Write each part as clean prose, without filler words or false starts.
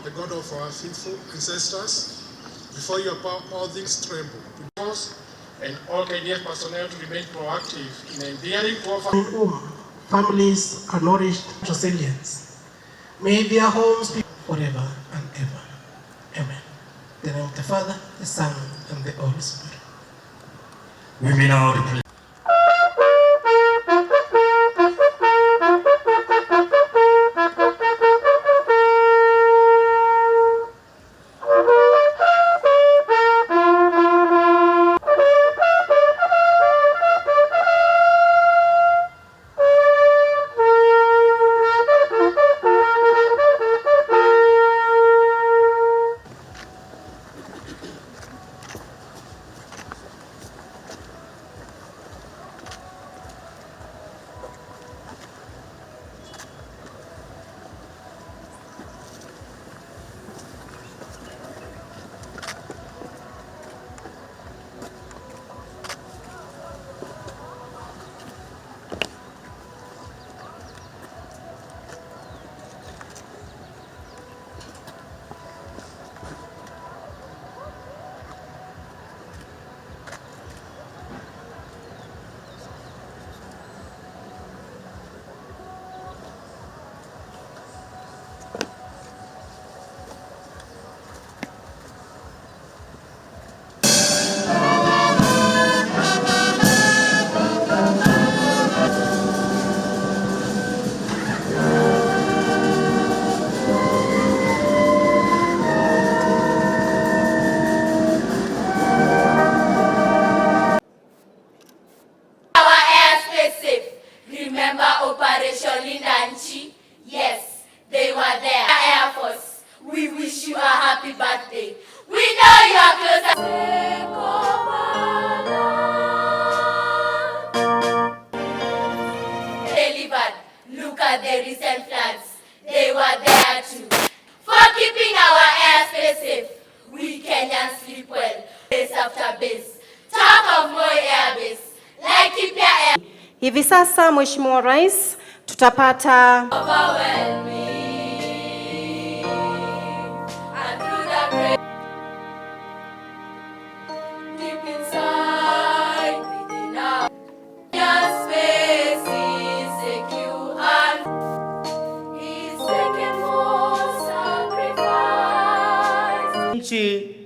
the God of our faithful ancestors, before your power all things tremble. And all KDF personnel to remain proactive in endearing families are nourished resilience. May their homes be forever and ever. Amen. In the name of the Father, the Son, and the Holy Spirit. We may now replace. Operation Lindanchi, yes, they were there. Air Force, we wish you a happy birthday. We know you are close. Delivered. Look at the recent floods. They were there too. For keeping our airspace safe, we Kenyans sleep well. Base after base. Talk of Moi Air Base. Like keep your air. Hivi sasa Mheshimiwa Rais tutapata nchi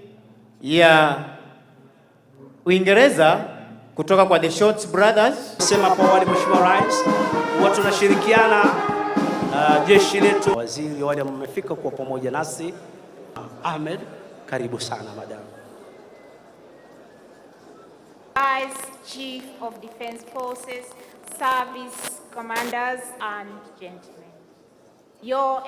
ya Uingereza kutoka kwa The Short Brothers. Sema kwa wale Mheshimiwa Rais, watu tunashirikiana jeshi letu. Waziri wale mmefika kwa pamoja nasi. Ahmed, karibu sana madam. Vice Chief of Defense Forces, Service Commanders and gentlemen. Your